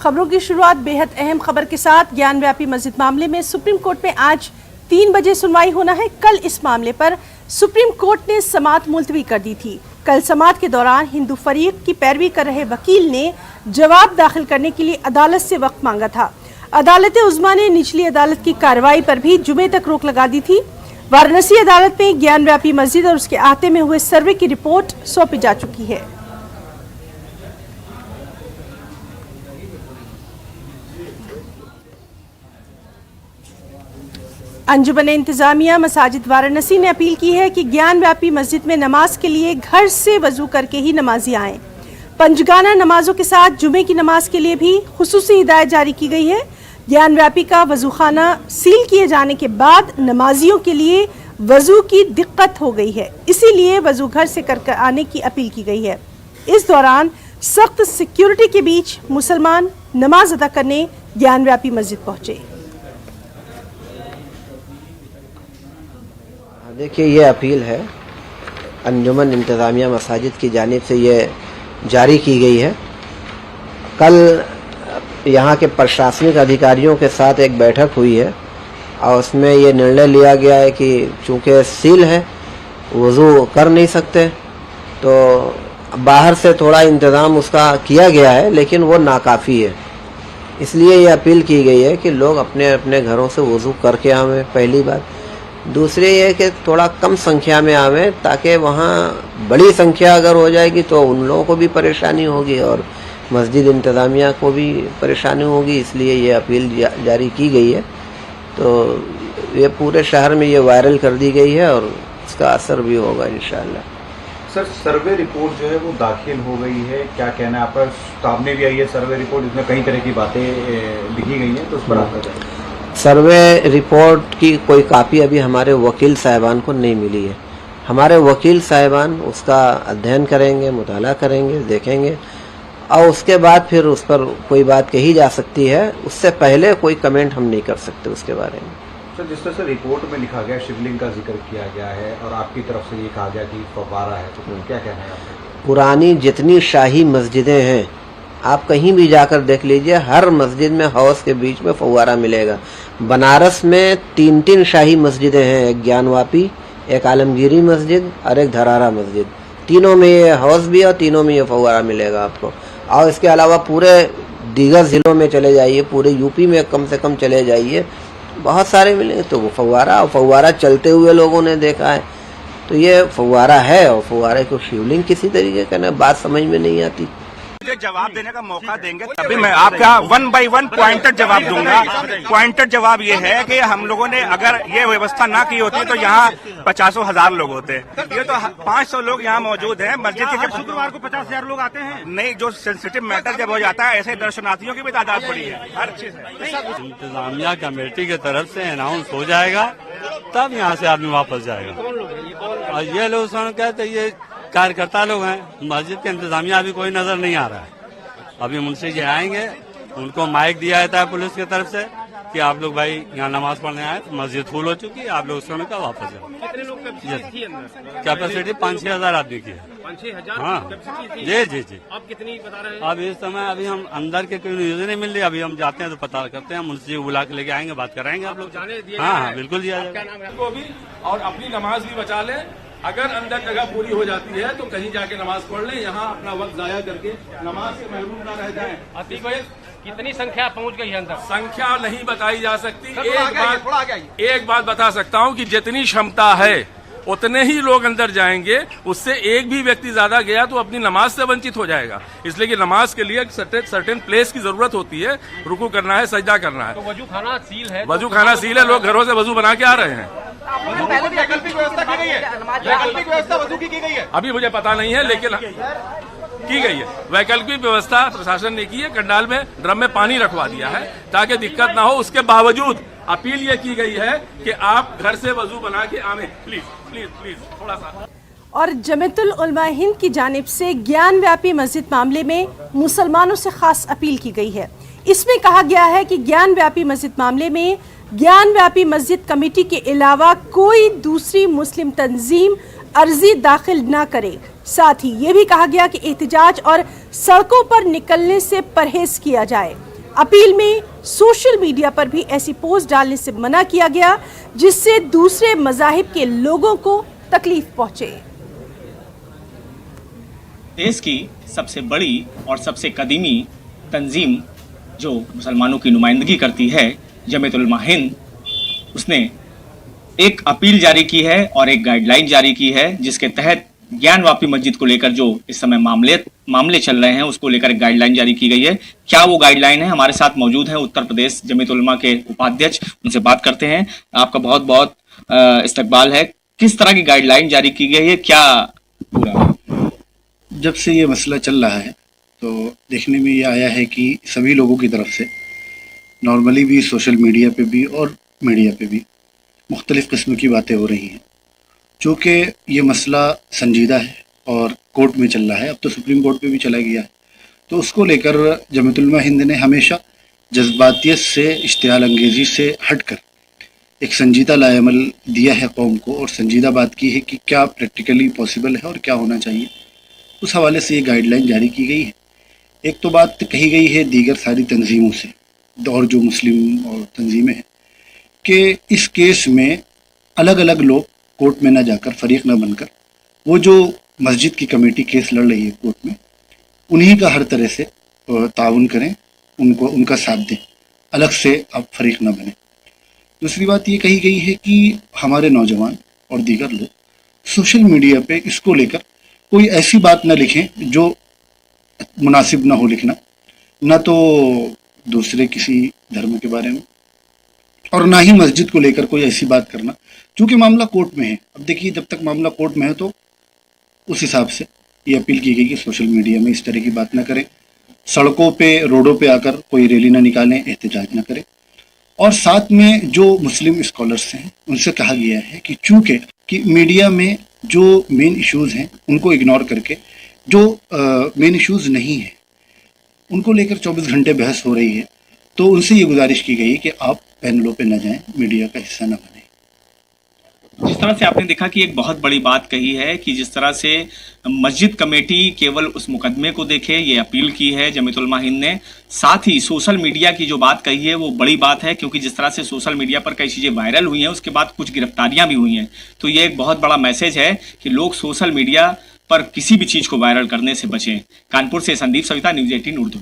खबरों की शुरुआत बेहद अहम खबर के साथ। ज्ञान व्यापी मस्जिद मामले में सुप्रीम कोर्ट में आज 3 बजे सुनवाई होना है। कल इस मामले पर सुप्रीम कोर्ट ने समाअत मुलतवी कर दी थी। कल समाअत के दौरान हिंदू फरीक की पैरवी कर रहे वकील ने जवाब दाखिल करने के लिए अदालत से वक्त मांगा था। अदालत उज़्मा ने निचली अदालत की कार्रवाई पर भी जुमे तक रोक लगा दी थी। वाराणसी अदालत में ज्ञान व्यापी मस्जिद और उसके अहाते में हुए सर्वे की रिपोर्ट सौंपी जा चुकी है। अंजुमन इंतजामिया मसाजिद वाराणसी ने अपील की है कि ज्ञान व्यापी मस्जिद में नमाज के लिए घर से वजू करके ही नमाजी आएं। पंजगाना नमाजों के साथ जुमे की नमाज के लिए भी खुसूसी हिदायत जारी की गई है। ज्ञान व्यापी का वजू खाना सील किए जाने के बाद नमाजियों के लिए वजू की दिक्कत हो गई है, इसीलिए वजू घर से कर आने की अपील की गई है। इस दौरान सख्त सिक्योरिटी के बीच मुसलमान नमाज अदा करने ज्ञान व्यापी मस्जिद पहुंचे। देखिए, ये अपील है अंजुमन इंतजामिया मसाजिद की जानिब से ये जारी की गई है। कल यहाँ के प्रशासनिक अधिकारियों के साथ एक बैठक हुई है और उसमें ये निर्णय लिया गया है कि चूँकि सील है, वज़ू कर नहीं सकते, तो बाहर से थोड़ा इंतज़ाम उसका किया गया है, लेकिन वो नाकाफ़ी है। इसलिए ये अपील की गई है कि लोग अपने अपने घरों से वज़ू करके आवें, पहली बात। दूसरी ये कि थोड़ा कम संख्या में आवें, ताकि वहाँ बड़ी संख्या अगर हो जाएगी तो उन लोगों को भी परेशानी होगी और मस्जिद इंतज़ामिया को भी परेशानी होगी। इसलिए ये अपील जारी की गई है। तो ये पूरे शहर में ये वायरल कर दी गई है और इसका असर भी होगा इंशाअल्लाह। सर, सर्वे रिपोर्ट जो है वो दाखिल हो गई है, क्या कहना है आपका? सामने भी आई है सर्वे रिपोर्ट, इसमें कई तरह की बातें लिखी गई हैं, तो उस पर आपका क्या? सर्वे रिपोर्ट की कोई कापी अभी हमारे वकील साहिबान को नहीं मिली है। हमारे वकील साहिबान उसका अध्ययन करेंगे, मुताला करेंगे, देखेंगे और उसके बाद फिर उस पर कोई बात कही जा सकती है। उससे पहले कोई कमेंट हम नहीं कर सकते उसके बारे में। सर, जिस तरह से रिपोर्ट में लिखा गया, शिवलिंग का जिक्र किया गया है और आपकी तरफ से ये कहा गया कि फव्वारा है, तो क्या कहना है आपका? पुरानी जितनी शाही मस्जिदें हैं, आप कहीं भी जाकर देख लीजिए, हर मस्जिद में हौस के बीच में फव्वारा मिलेगा। बनारस में 3 शाही मस्जिदें हैं, एक ज्ञानवापी, एक आलमगीरी मस्जिद और एक धरारा मस्जिद। तीनों में ये हौस भी और तीनों में ये फव्वारा मिलेगा आपको। और इसके अलावा पूरे दीगर ज़िलों में चले जाइए, पूरे यूपी में कम से कम चले जाइए, बहुत सारे मिलेंगे। तो वो फव्वारा चलते हुए लोगों ने देखा है। तो ये फव्वारा है और फव्वारे को शिवलिंग किसी तरीके का ना, बात समझ में नहीं आती। मुझे जवाब देने का मौका देंगे तभी मैं आपका 1 बाय 1 पॉइंटेड जवाब दूंगा। पॉइंटेड जवाब ये है कि हम लोगों ने अगर ये व्यवस्था ना की होती तो यहाँ 50,000 लोग होते। ये तो 500 लोग यहाँ मौजूद हैं मस्जिद के। जब शुक्रवार को 50,000 लोग आते हैं, नहीं, जो सेंसिटिव मैटर जब हो जाता है, ऐसे दर्शनार्थियों की भी तादाद बड़ी है। हर चीज इंतजामिया कमेटी की तरफ से अनाउंस हो जाएगा, तब यहाँ से आदमी वापस जाएगा। और ये लोग कहते ये कार्यकर्ता लोग हैं, मस्जिद के इंतजामिया अभी कोई नजर नहीं आ रहा है। अभी मुंशी जी आएंगे, उनको माइक दिया जाता है पुलिस की तरफ से कि आप लोग भाई यहाँ नमाज पढ़ने आए, मस्जिद फुल हो चुकी है, आप लोग उस समय का वापस जाओ। कैपेसिटी 5-6 हजार आदमी की है। 5-6 हजार? हाँ जी। आप कितनी बता रहे हैं? अब इस समय अभी हम अंदर के कोई न्यूज नहीं मिल रही। अभी हम जाते हैं तो पता करते हैं, मुंशी जी को बुला के लेके आएंगे, बात कराएंगे आप लोग। हाँ, बिल्कुल दिया जाएगा। और अपनी नमाज भी बचा लें। अगर अंदर जगह पूरी हो जाती है तो कहीं जाके नमाज पढ़ लें, यहाँ अपना वक्त जाया करके नमाज से महरूम ना रह जाएं। अतीक भाई, कितनी संख्या पहुंच गई है अंदर? संख्या नहीं बताई जा सकती। एक बात बता सकता हूँ कि जितनी क्षमता है उतने ही लोग अंदर जाएंगे। उससे एक भी व्यक्ति ज्यादा गया तो अपनी नमाज से वंचित हो जाएगा। इसलिए कि नमाज के लिए सर्टेन प्लेस की जरूरत होती है, रुकू करना है, सजदा करना है। तो वजू खाना सील है? वजू खाना सील है, लोग घरों से वजू बना के आ रहे हैं। पहले भी वैकल्पिक व्यवस्था की गई है, वैकल्पिक व्यवस्था वजू की गई है। अभी मुझे पता नहीं है, लेकिन की गई है वैकल्पिक व्यवस्था, प्रशासन ने की है। कंडाल में ड्रम में पानी रखवा दिया है ताकि दिक्कत ना हो। उसके बावजूद अपील ये की गई है कि आप घर से वजू बना के आवें, प्लीज प्लीज प्लीज, थोड़ा सा। और जमीयतुल उलमा हिंद की जानिब से ज्ञान व्यापी मस्जिद मामले में मुसलमानों से खास अपील की गई है। इसमें कहा गया है कि ज्ञान व्यापी मस्जिद मामले में ज्ञान व्यापी मस्जिद कमेटी के अलावा कोई दूसरी मुस्लिम तंजीम अर्जी दाखिल न करे। साथ ही ये भी कहा गया कि एहतजाज और सड़कों पर निकलने से परहेज किया जाए। अपील में सोशल मीडिया पर भी ऐसी पोस्ट डालने से मना किया गया जिससे दूसरे मज़ाहिब के लोगों को तकलीफ पहुंचे। देश की सबसे बड़ी और सबसे कदीमी तंजीम जो मुसलमानों की नुमाइंदगी करती है, जमीयत उलमा हिंद, उसने एक अपील जारी की है और एक गाइडलाइन जारी की है जिसके तहत ज्ञानवापी मस्जिद को लेकर जो इस समय मामले चल रहे हैं उसको लेकर एक गाइडलाइन जारी की गई है। क्या वो गाइडलाइन है? हमारे साथ मौजूद हैं उत्तर प्रदेश जमीयत उलमा के उपाध्यक्ष, उनसे बात करते हैं। आपका बहुत बहुत इस्तकबाल है। किस तरह की गाइडलाइन जारी की गई है, क्या पूरा? जब से ये मसला चल रहा है तो देखने में ये आया है कि सभी लोगों की तरफ से नॉर्मली भी सोशल मीडिया पे भी और मीडिया पे भी मुख्तलिफ़ किस्म की बातें हो रही हैं। चूँकि ये मसला संजीदा है और कोर्ट में चल रहा है, अब तो सुप्रीम कोर्ट पे भी चला गया है, तो उसको लेकर जमीयत उलमा हिंद ने हमेशा जज्बातियत से, इश्तियाल अंगेज़ी से हटकर एक संजीदा लाएमल दिया है कौम को और संजीदा बात की है कि क्या प्रैक्टिकली पॉसिबल है और क्या होना चाहिए। उस हवाले से ये गाइडलाइन जारी की गई है। एक तो बात कही गई है दीगर सारी तंजीमों से और जो मुस्लिम और तंजीमें हैं कि इस केस में अलग अलग लोग कोर्ट में ना जाकर, फरीक ना बनकर, वो जो मस्जिद की कमेटी केस लड़ रही है कोर्ट में, उन्हीं का हर तरह से ताउन करें, उनको उनका साथ दें, अलग से अब फरीक ना बने। दूसरी बात ये कही गई है कि हमारे नौजवान और दीगर लोग सोशल मीडिया पे इसको लेकर कोई ऐसी बात ना लिखें जो मुनासिब ना हो लिखना, ना तो दूसरे किसी धर्म के बारे में और ना ही मस्जिद को लेकर कोई ऐसी बात करना, क्योंकि मामला कोर्ट में है। अब देखिए, जब तक मामला कोर्ट में है तो उस हिसाब से ये अपील की गई कि सोशल मीडिया में इस तरह की बात ना करें, सड़कों पे, रोडों पे आकर कोई रैली ना निकालें, एहतजाज ना करें। और साथ में जो मुस्लिम स्कॉलर्स हैं उनसे कहा गया है कि चूँकि कि मीडिया में जो मेन इश्यूज़ हैं उनको इग्नोर करके जो मेन इश्यूज़ नहीं हैं उनको लेकर 24 घंटे बहस हो रही है, तो उनसे ये गुजारिश की गई कि आप पैनलों पे न जाएं, मीडिया का हिस्सा न बने। जिस तरह से आपने देखा कि एक बहुत बड़ी बात कही है कि जिस तरह से मस्जिद कमेटी केवल उस मुकदमे को देखे, ये अपील की है जमीयत उलमा हिंद ने। साथ ही सोशल मीडिया की जो बात कही है वो बड़ी बात है, क्योंकि जिस तरह से सोशल मीडिया पर कई चीज़ें वायरल हुई हैं, उसके बाद कुछ गिरफ्तारियां भी हुई हैं। तो ये एक बहुत बड़ा मैसेज है कि लोग सोशल मीडिया पर किसी भी चीज़ को वायरल करने से बचें। कानपुर से संदीप सविता, न्यूज़ 18 उर्दू।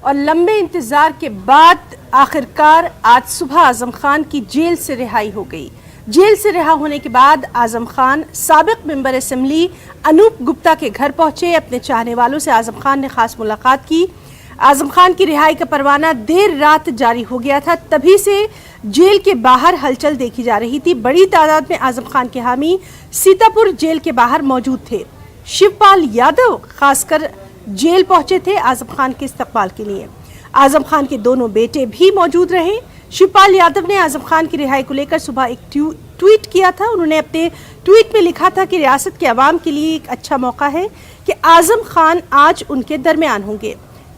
और लंबे इंतजार के बाद आखिरकार आज सुबह आजम खान की जेल से रिहाई हो गई। जेल से रिहा होने के बाद आजम खान साबिक मेंबर असेंबली अनूप गुप्ता के घर पहुंचे। अपने चाहने वालों से आजम खान ने खास मुलाकात की। आजम खान की रिहाई का परवाना देर रात जारी हो गया था, तभी से जेल के बाहर हलचल देखी जा रही थी। बड़ी तादाद में आजम खान के हामी सीतापुर जेल के बाहर मौजूद थे। शिवपाल यादव खासकर जेल पहुंचे थे आजम खान के इस्तकबाल के लिए। आजम खान के दोनों बेटे भी मौजूद रहे। शिवपाल यादव ने आजम खान की रिहाई को लेकर सुबह एक ट्वीट किया था। उन्होंने अपने ट्वीट में लिखा था कि रियासत के अवाम के लिए एक अच्छा मौका है कि आजम खान आज उनके दरमियान होंगे।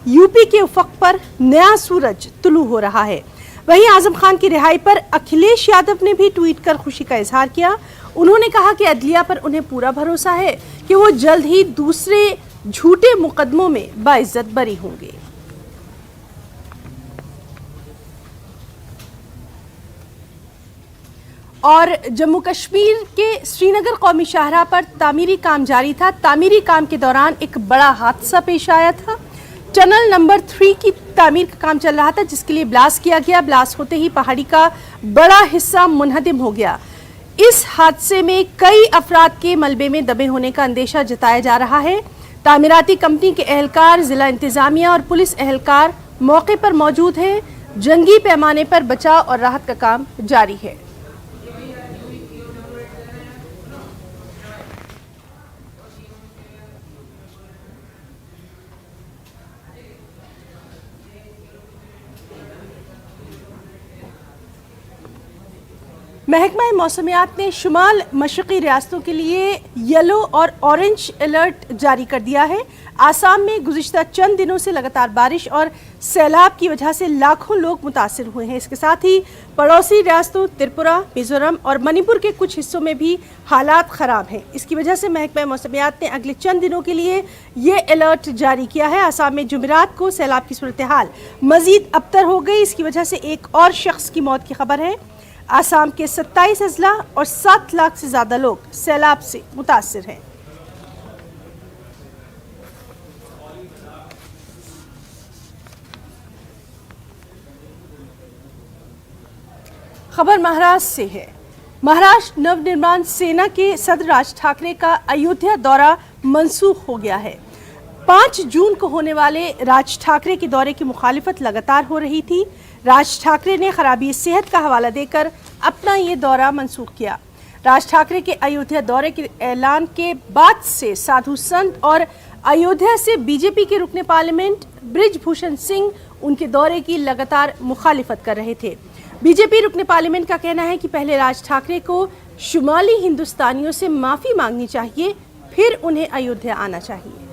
यूपी के उफक पर नया सूरज तुलू हो रहा है। वहीं आजम खान की रिहाई पर अखिलेश यादव ने भी ट्वीट कर खुशी का इजहार किया। उन्होंने कहा कि अदलिया पर उन्हें पूरा भरोसा है कि वो जल्द ही दूसरे झूठे मुकदमों में बाइज्जत बरी होंगे। और जम्मू कश्मीर के श्रीनगर कौमी शाहराह पर तामीरी काम जारी था। तामीरी काम के दौरान एक बड़ा हादसा पेश आया था। टनल नंबर 3 की तामीर का काम चल रहा था, जिसके लिए ब्लास्ट किया गया। ब्लास्ट होते ही पहाड़ी का बड़ा हिस्सा मुनहदिम हो गया। इस हादसे में कई अफराद के मलबे में दबे होने का अंदेशा जताया जा रहा है। तामीराती कंपनी के एहलकार, जिला इंतजामिया और पुलिस एहलकार मौके पर मौजूद हैं। जंगी पैमाने पर बचाव और राहत का काम जारी है। महकमा मौसमियात ने शुमाल मशरक़ी रियासतों के लिए येलो और ऑरेंज अलर्ट जारी कर दिया है। आसाम में गुज़िश्ता चंद दिनों से लगातार बारिश और सैलाब की वजह से लाखों लोग मुतासिर हुए हैं। इसके साथ ही पड़ोसी रियासतों त्रिपुरा, मिजोरम और मणिपुर के कुछ हिस्सों में भी हालात ख़राब हैं। इसकी वजह से महकमा मौसमियात ने अगले चंद दिनों के लिए ये अलर्ट जारी किया है। आसाम में जुमेरात को सैलाब की सूरत हाल मज़ीद अबतर हो गई। इसकी वजह से एक और शख्स की मौत की खबर है। आसाम के 27 अजला और 7 लाख से ज़्यादा लोग सैलाब से मुतासिर हैं। खबर महाराष्ट्र से है। महाराष्ट्र नवनिर्माण सेना के सदर राज ठाकरे का अयोध्या दौरा मंसूख हो गया है। 5 जून को होने वाले राज ठाकरे के दौरे की मुखालिफत लगातार हो रही थी। राज ठाकरे ने खराबी सेहत का हवाला देकर अपना ये दौरा मंसूख किया। राज ठाकरे के अयोध्या दौरे के ऐलान के बाद से साधु संत और अयोध्या से बीजेपी के रुकने पार्लियामेंट ब्रिजभूषण सिंह उनके दौरे की लगातार मुखालिफत कर रहे थे। बीजेपी रुकने पार्लियामेंट का कहना है कि पहले राज ठाकरे को शुमाली हिंदुस्तानियों से माफी मांगनी चाहिए, फिर उन्हें अयोध्या आना चाहिए।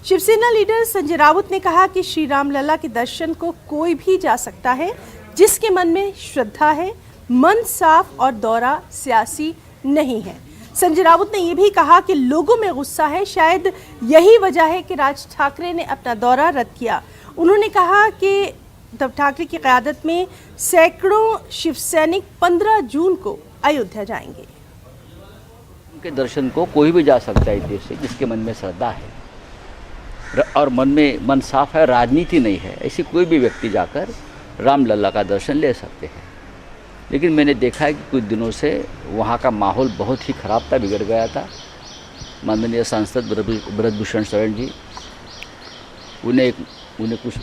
शिवसेना लीडर संजय राउत ने कहा कि श्री राम लला के दर्शन को कोई भी जा सकता है जिसके मन में श्रद्धा है, मन साफ और दौरा सियासी नहीं है। संजय राउत ने यह भी कहा कि लोगों में गुस्सा है, शायद यही वजह है कि राज ठाकरे ने अपना दौरा रद्द किया। उन्होंने कहा कि उद्धव ठाकरे की क़यादत में सैकड़ों शिव सैनिक 15 जून को अयोध्या जाएंगे। उनके दर्शन को कोई भी जा सकता है इस देश से जिसके मन में श्रद्धा है और मन साफ है, राजनीति नहीं है। ऐसी कोई भी व्यक्ति जाकर रामलला का दर्शन ले सकते हैं। लेकिन मैंने देखा है कि कुछ दिनों से वहाँ का माहौल बहुत ही ख़राब था, बिगड़ गया था। माननीय सांसद ब्रजभूषण शरण जी उन्हें कुछ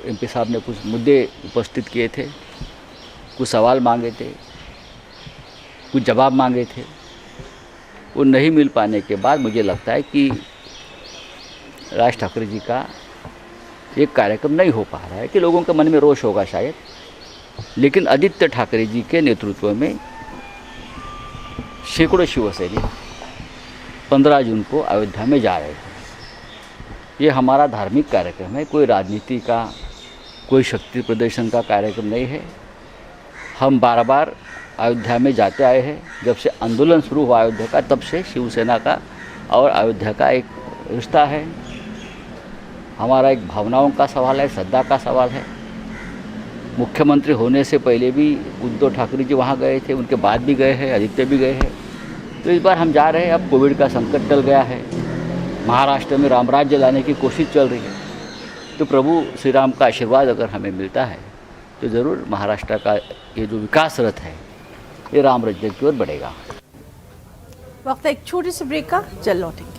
MP साहब ने कुछ मुद्दे उपस्थित किए थे, कुछ सवाल मांगे थे, कुछ जवाब मांगे थे। वो नहीं मिल पाने के बाद मुझे लगता है कि राज ठाकरे जी का एक कार्यक्रम नहीं हो पा रहा है, कि लोगों के मन में रोष होगा शायद। लेकिन आदित्य ठाकरे जी के नेतृत्व में सैकड़ों शिवसैनिक 15 जून को अयोध्या में जा रहे हैं। ये हमारा धार्मिक कार्यक्रम है, कोई राजनीति का, कोई शक्ति प्रदर्शन का कार्यक्रम नहीं है। हम बार बार अयोध्या में जाते आए हैं। जब से आंदोलन शुरू हुआ अयोध्या का, तब से शिवसेना का और अयोध्या का एक रिश्ता है। हमारा एक भावनाओं का सवाल है, श्रद्धा का सवाल है। मुख्यमंत्री होने से पहले भी उद्धव ठाकरे जी वहाँ गए थे, उनके बाद भी गए हैं, आदित्य भी गए हैं। तो इस बार हम जा रहे हैं। अब कोविड का संकट टल गया है, महाराष्ट्र में राम राज्य लाने की कोशिश चल रही है। तो प्रभु श्री राम का आशीर्वाद अगर हमें मिलता है तो ज़रूर महाराष्ट्र का ये जो विकास रथ है ये राम राज्य की ओर बढ़ेगा। वक्त एक छोटे से ब्रेक का, चल लौटेंगे।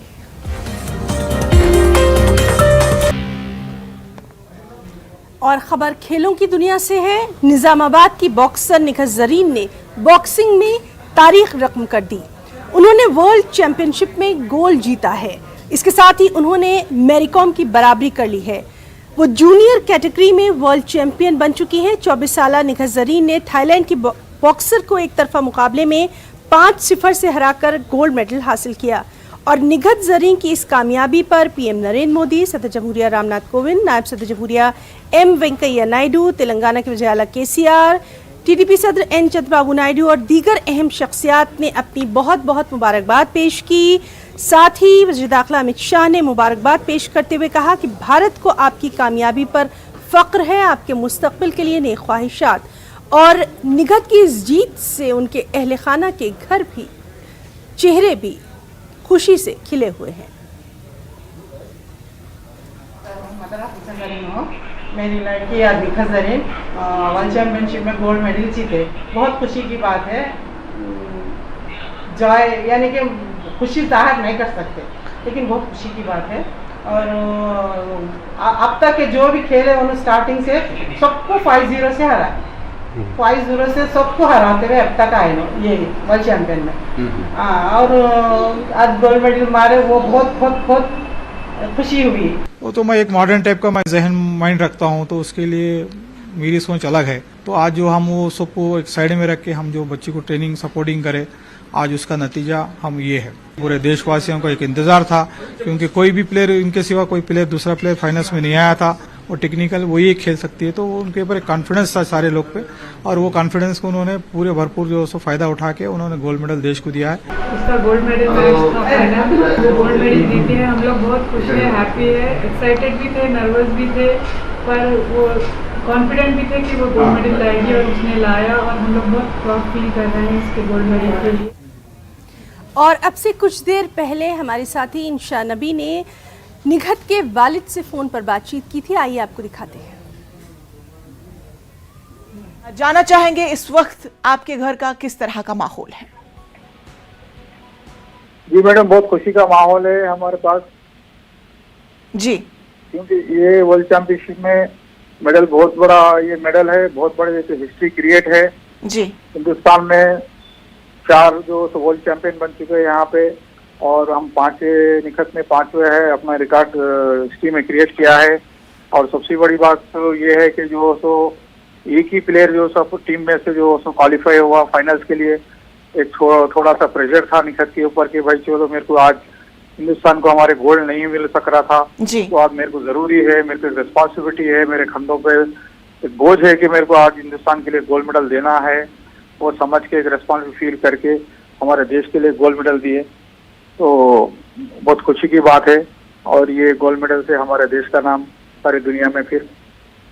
और खबर खेलों की दुनिया से है। निजामाबाद की बॉक्सर निखत जरीन ने बॉक्सिंग में तारीख रकम कर दी। उन्होंने वर्ल्ड चैंपियनशिप में गोल्ड जीता है। इसके साथ ही उन्होंने मैरीकॉम की बराबरी कर ली है। वो जूनियर कैटेगरी में वर्ल्ड चैंपियन बन चुकी हैं। 24 साला निखत जरीन ने थाईलैंड की बॉक्सर को एक तरफा मुकाबले में 5-0 से हराकर गोल्ड मेडल हासिल किया। और निखत जरीन की इस कामयाबी पर पीएम नरेंद्र मोदी, सदर जमहूरिया रामनाथ कोविंद, नायब सदर जमहूरिया एम वेंकैया नायडू, तेलंगाना के वज़ीर-ए-आला KCR, TDP सदर N चंद्रबाबू नायडू और दीगर अहम शख्सियात ने अपनी बहुत बहुत मुबारकबाद पेश की। साथ ही वज़ीर दाखिला अमित शाह ने मुबारकबाद पेश करते हुए कहा कि भारत को आपकी कामयाबी पर फ़ख्र है, आपके मुस्तक़बिल के लिए नेक ख्वाहिशात। और निखत की इस जीत से उनके अहले खाना के घर भी, चेहरे भी खुशी से खिले हुए हैं। मेरी लड़की निखत जरीन वर्ल्ड चैंपियनशिप में गोल्ड मेडल जीते, बहुत खुशी की बात है। जॉय यानी कि खुशी जाहिर नहीं कर सकते, लेकिन बहुत खुशी की बात है। और अब तक के जो भी खेले उन्होंने स्टार्टिंग से सबको 5-0 से हरा, 5-0 से सबको हराते हुए अब तक आए ये वर्ल्ड चैंपियन में। और आज गोल्ड मेडल मारे, वो बहुत बहुत बहुत खुशी हुई। वो तो मैं एक मॉडर्न टाइप का मैं जहन माइंड रखता हूँ, तो उसके लिए मेरी सोच अलग है। तो आज जो हम वो सबको एक साइड में रख के हम जो बच्ची को ट्रेनिंग सपोर्टिंग करें, आज उसका नतीजा हम ये है। पूरे देशवासियों को एक इंतजार था, क्योंकि कोई भी प्लेयर, इनके सिवा कोई प्लेयर, दूसरा प्लेयर फाइनल्स में नहीं आया था। वो टेक्निकल वही एक खेल सकती है, तो उनके ऊपर एक कॉन्फिडेंस था सारे लोग पे, और वो कॉन्फिडेंस को उन्होंने पूरे भरपूर जो सो फायदा उठा के उन्होंने गोल्ड मेडल देश को दिया है। उसका गोल्ड मेडल गोल्ड मेडल जीते हैं, हम लोग बहुत खुश हैं, हैप्पी है, एक्साइटेड भी थे, नर्वस भी थे, पर वो कॉन्फिडेंट भी थे कि वो गोल्ड मेडल लाएगी, और उसने लाया, और हम लोग बहुत प्राउड फील कर रहे हैं इसके गोल्ड मेडल के लिए। और अब से कुछ देर पहले हमारे साथी इंशा नबी ने निघत के वालिद से फोन पर बातचीत की थी, आइए आपको दिखाते हैं। जानना चाहेंगे इस वक्त आपके घर का किस तरह का माहौल है? जी मैडम, बहुत खुशी का माहौल है हमारे पास जी, क्योंकि ये वर्ल्ड चैंपियनशिप में मेडल बहुत बड़ा, ये मेडल है, बहुत बड़े हिस्ट्री क्रिएट है जी। हिंदुस्तान में 4 जो वर्ल्ड चैंपियन बन चुके हैं यहाँ पे, और हम 5 निखत में 5वें है, अपना रिकॉर्ड हिस्ट्री में क्रिएट किया है। और सबसे बड़ी बात तो ये है कि जो सो एक ही प्लेयर जो सब टीम में से जो सो क्वालिफाई हुआ फाइनल्स के लिए। एक थोड़ा सा प्रेशर था निखत के ऊपर कि भाई चलो मेरे को आज हिंदुस्तान को हमारे गोल्ड नहीं मिल सक रहा था, तो आज मेरे को जरूरी है, मेरे को रिस्पॉन्सिबिलिटी है, मेरे कंधों पे एक बोझ है कि मेरे को आज हिंदुस्तान के लिए गोल्ड मेडल देना है। वो समझ के एक रिस्पॉन्सिबिलिटी फील करके हमारे देश के लिए गोल्ड मेडल दिए, तो बहुत खुशी की बात है। और ये गोल्ड मेडल से हमारे देश का नाम सारी दुनिया में फिर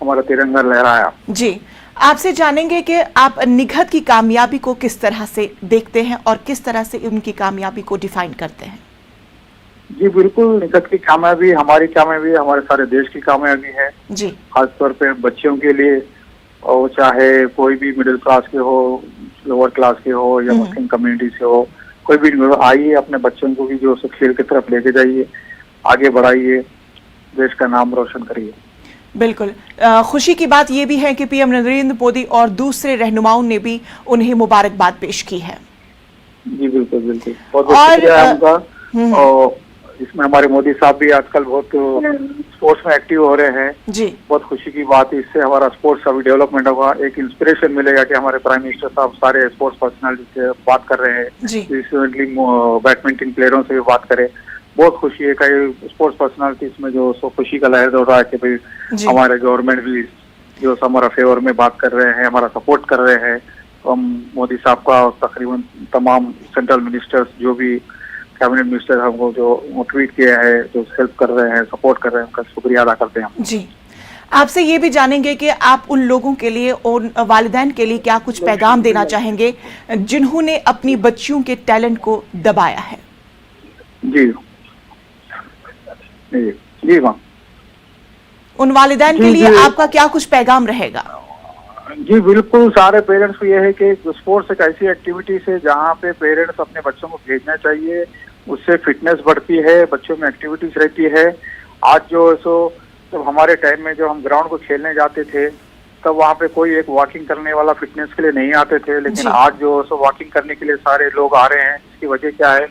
हमारा तिरंगा लहराया। जी, आपसे जानेंगे कि आप निघत की कामयाबी को किस तरह से देखते हैं और किस तरह से उनकी कामयाबी को डिफाइन करते हैं? जी बिल्कुल, निखत की कामयाबी हमारी कामयाबी, हमारे सारे देश की कामयाबी है जी। खासतौर पे बच्चों के लिए, और चाहे कोई भी मिडिल क्लास के हो, लोअर क्लास के हो, या मुस्लिम कम्युनिटी से हो, कोई भी आइए अपने बच्चों को भी जो खेल की तरफ लेके जाइए, आगे बढ़ाइए, देश का नाम रोशन करिए। बिल्कुल, खुशी की बात यह भी है कि पीएम नरेंद्र मोदी और दूसरे रहनुमाओं ने भी उन्हें मुबारकबाद पेश की है। जी बिल्कुल बिल्कुल, बहुत बहुत शुक्रिया है उनका। और इसमें हमारे मोदी साहब भी आजकल बहुत स्पोर्ट्स में एक्टिव हो रहे हैं जी। बहुत खुशी की बात है, इससे हमारा स्पोर्ट्स का भी डेवलपमेंट होगा, एक इंस्पिरेशन मिलेगा कि हमारे प्राइम मिनिस्टर साहब सारे स्पोर्ट्स पर्सनालिटी से बात कर रहे हैं, रिसेंटली बैडमिंटन प्लेयरों से भी बात करें। बहुत खुशी है, कई स्पोर्ट्स पर्सनालिटीज में जो सो खुशी का लहर दौड़ रहा है कि भाई हमारे गवर्नमेंट भी जो हमारा फेवर में बात कर रहे हैं, हमारा सपोर्ट कर रहे हैं। तो हम मोदी साहब का तकरीबन तमाम सेंट्रल मिनिस्टर्स, जो भी कैबिनेट मिनिस्टर हमको जो ट्वीट किया है, जो हेल्प कर रहे हैं, सपोर्ट कर रहे हैं, उनका शुक्रिया अदा करते हैं जी। आपसे ये भी जानेंगे कि आप उन लोगों के लिए और वालिदैन के लिए क्या कुछ पैगाम देना चाहेंगे जिन्होंने अपनी बच्चियों के टैलेंट को दबाया है? जी जी जी मां, उन वालिदैन के लिए आपका क्या कुछ पैगाम रहेगा? जी बिल्कुल, सारे पेरेंट्स को ये है कि स्पोर्ट्स एक ऐसी एक्टिविटी है जहाँ पे पेरेंट्स अपने बच्चों को भेजना चाहिए, उससे फिटनेस बढ़ती है, बच्चों में एक्टिविटीज रहती है। आज जो सो जब हमारे टाइम में जो हम ग्राउंड को खेलने जाते थे, तब वहाँ पे कोई एक वॉकिंग करने वाला फिटनेस के लिए नहीं आते थे, लेकिन आज जो सो वॉकिंग करने के लिए सारे लोग आ रहे हैं। इसकी वजह क्या है?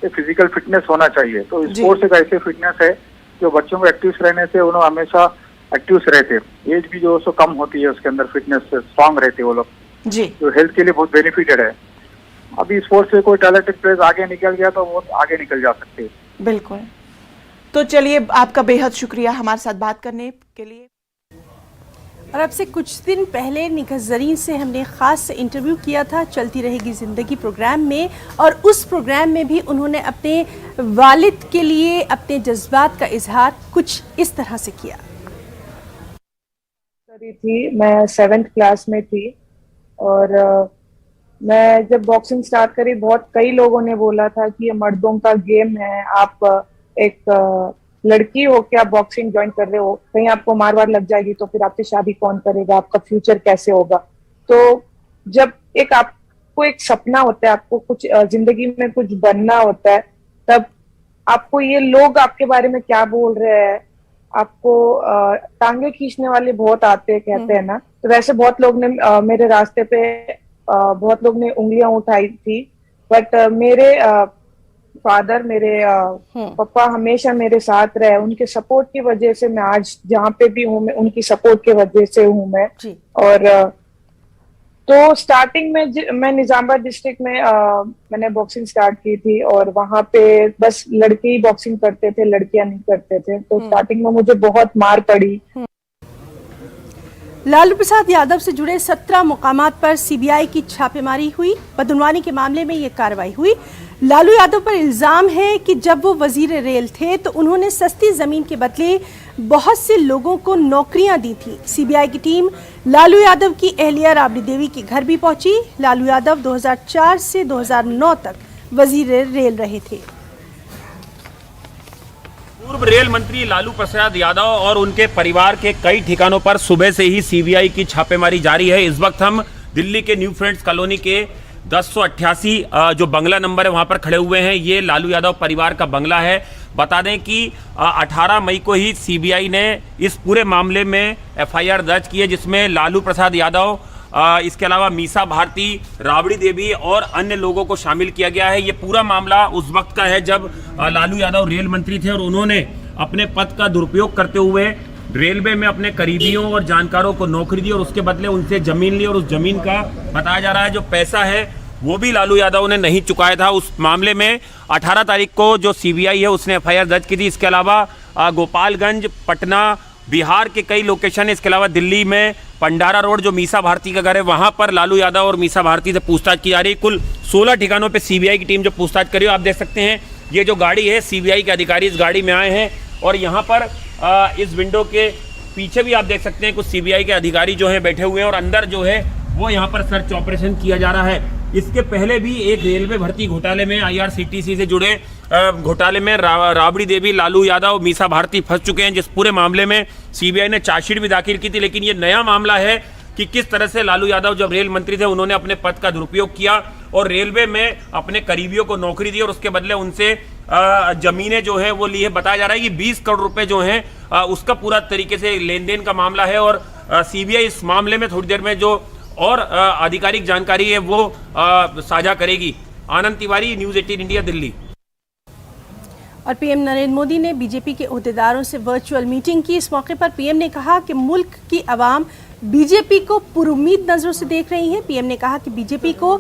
फिजिकल फिटनेस होना चाहिए। तो स्पोर्ट्स एक ऐसी फिटनेस है जो बच्चों को एक्टिव रहने से उन्होंने हमेशा एक्टिव रहते हैं, एज भी जो सो कम होती है, उसके अंदर फिटनेस से स्ट्रांग रहते हैं वो लोग जी, जो हेल्थ के लिए बहुत बेनिफिटेड है। अभी स्पोर्ट्स से कोई टैलेंटेड प्लेयर आगे निकल गया तो वो आगे निकल जा सकते हैं। बिल्कुल, तो चलिए आपका बेहद शुक्रिया हमारे साथ बात करने के लिए। और अब से कुछ दिन पहले निघत ज़रीन से हमने ख़ास इंटरव्यू किया था चलती रहेगी ज़िंदगी प्रोग्राम में, और उस प्रोग्राम में भी उन्होंने अपने वालिद के लिए अपने जज्बात का इजहार कुछ इस तरह से किया। थी मैं 7th क्लास में थी, और मैं जब बॉक्सिंग स्टार्ट करी, कई लोगों ने बोला था कि ये मर्दों का गेम है, आप एक लड़की हो क्या बॉक्सिंग ज्वाइन कर रहे हो, कहीं आपको मार वार लग जाएगी तो फिर आपसे शादी कौन करेगा, आपका फ्यूचर कैसे होगा। तो जब आपको एक सपना होता है, आपको कुछ जिंदगी में कुछ बनना होता है, तब आपको ये लोग आपके बारे में क्या बोल रहे हैं, आपको टांगे खींचने वाले बहुत आते हैं, कहते हैं ना। तो वैसे बहुत लोग ने मेरे रास्ते पे बहुत लोग ने उंगलियां उठाई थी, बट मेरे फादर, मेरे पापा हमेशा मेरे साथ रहे, उनके सपोर्ट की वजह से मैं आज जहाँ पे भी हूँ, मैं उनकी सपोर्ट की वजह से हूँ मैं। और तो स्टार्टिंग में मैं निजामाबाद डिस्ट्रिक्ट में मैंने बॉक्सिंग स्टार्ट की थी, और वहां पे बस लड़के ही बॉक्सिंग करते थे, लड़कियां नहीं करते थे। तो स्टार्टिंग में मुझे बहुत मार पड़ी। लालू प्रसाद यादव से जुड़े 17 मुकामात पर सीबीआई की छापेमारी हुई। बदनवानी के मामले में ये कार्रवाई हुई। लालू यादव पर इल्जाम है कि जब वो वजीर रेल थे तो उन्होंने सस्ती जमीन के बदले बहुत से लोगों को नौकरियां दी थी। सीबीआई की टीम लालू यादव की अहलिया राबड़ी देवी के घर भी पहुंची। लालू यादव 2004 से 2009 तक वजीर रेल रहे थे। पूर्व रेल मंत्री लालू प्रसाद यादव और उनके परिवार के कई ठिकानों पर सुबह से ही सीबीआई की छापेमारी जारी है। इस वक्त हम दिल्ली के न्यू फ्रेंड्स कॉलोनी के 1088 जो बंगला नंबर है वहां पर खड़े हुए हैं। ये लालू यादव परिवार का बंगला है। बता दें कि 18 मई को ही सीबीआई ने इस पूरे मामले में एफआईआर दर्ज की है, जिसमें लालू प्रसाद यादव, इसके अलावा मीसा भारती, राबड़ी देवी और अन्य लोगों को शामिल किया गया है। ये पूरा मामला उस वक्त का है जब लालू यादव रेल मंत्री थे और उन्होंने अपने पद का दुरुपयोग करते हुए रेलवे में अपने करीबियों और जानकारों को नौकरी दी और उसके बदले उनसे जमीन ली, और उस जमीन का बताया जा रहा है जो पैसा है वो भी लालू यादव ने नहीं चुकाया था। उस मामले में 18 तारीख को जो सीबीआई है उसने एफआईआर दर्ज की थी। इसके अलावा गोपालगंज, पटना, बिहार के कई लोकेशन है। इसके अलावा दिल्ली में पंडारा रोड जो मीसा भारती का घर है वहां पर लालू यादव और मीसा भारती से पूछताछ की जा रही है। कुल 16 ठिकानों पे सीबीआई की टीम जो पूछताछ करी है। आप देख सकते हैं ये जो गाड़ी है, सीबीआई के अधिकारी इस गाड़ी में आए हैं और यहाँ पर इस विंडो के पीछे भी आप देख सकते हैं कुछ सीबीआई के अधिकारी जो है बैठे हुए हैं और अंदर जो है वो यहाँ पर सर्च ऑपरेशन किया जा रहा है। इसके पहले भी एक रेलवे भर्ती घोटाले में आईआरसीटीसी से जुड़े घोटाले में राबड़ी देवी, लालू यादव, मीसा भारती फंस चुके हैं, जिस पूरे मामले में सीबीआई ने चार्जशीट भी दाखिल की थी। लेकिन ये नया मामला है कि किस तरह से लालू यादव जब रेल मंत्री थे उन्होंने अपने पद का दुरुपयोग किया और रेलवे में अपने करीबियों को नौकरी दी और उसके बदले उनसे जमीनें जो है वो ली है। बताया जा रहा है कि 20 करोड़ रुपए जो हैं उसका पूरा तरीके से लेन देन का मामला है और सीबीआई इस मामले में थोड़ी देर में जो और आधिकारिक जानकारी है वो साझा करेगी। आनंद तिवारी, न्यूज़ 18 इंडिया, दिल्ली। और पीएम नरेंद्र मोदी ने बीजेपी के ओहदेदारों से वर्चुअल मीटिंग की। इस मौके पर पीएम ने कहा कि मुल्क की आवाम बीजेपी को पुरुम्मीद नजरों से देख रही है। पीएम ने कहा कि बीजेपी को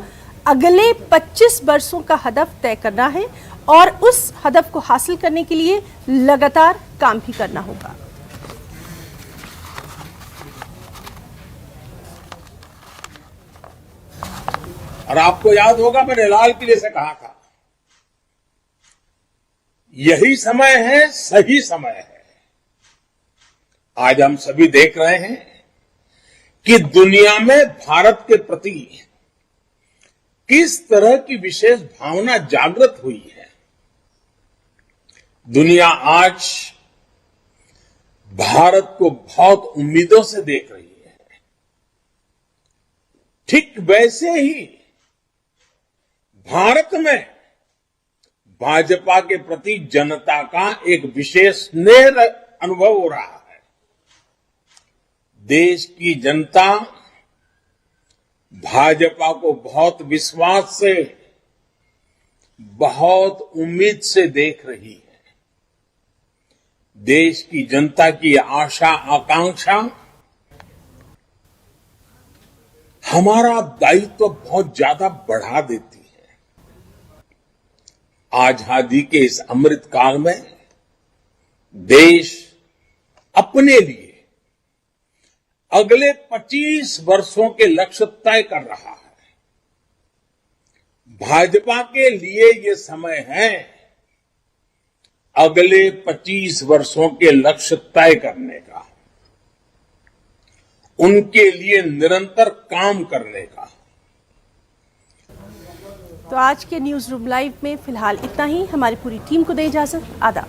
अगले 25 वर्षों का हदफ तय करना है और उस हदफ को हासिल करने के लिए लगातार काम भी करना होगा। और आपको याद होगा मैंने लाल किले से कहा था यही समय है, सही समय है। आज हम सभी देख रहे हैं कि दुनिया में भारत के प्रति किस तरह की विशेष भावना जागृत हुई है। दुनिया आज भारत को बहुत उम्मीदों से देख रही है। ठीक वैसे ही भारत में भाजपा के प्रति जनता का एक विशेष स्नेह अनुभव हो रहा है। देश की जनता भाजपा को बहुत विश्वास से, बहुत उम्मीद से देख रही है। देश की जनता की आशा आकांक्षा हमारा दायित्व बहुत ज्यादा बढ़ा देती है। आजादी के इस अमृत काल में देश अपने लिए अगले 25 वर्षों के लक्ष्य तय कर रहा है। भाजपा के लिए ये समय है अगले 25 वर्षों के लक्ष्य तय करने का, उनके लिए निरंतर काम करने का। तो आज के न्यूज़ रूम लाइव में फिलहाल इतना ही। हमारी पूरी टीम को दे इजाजत। आदाब।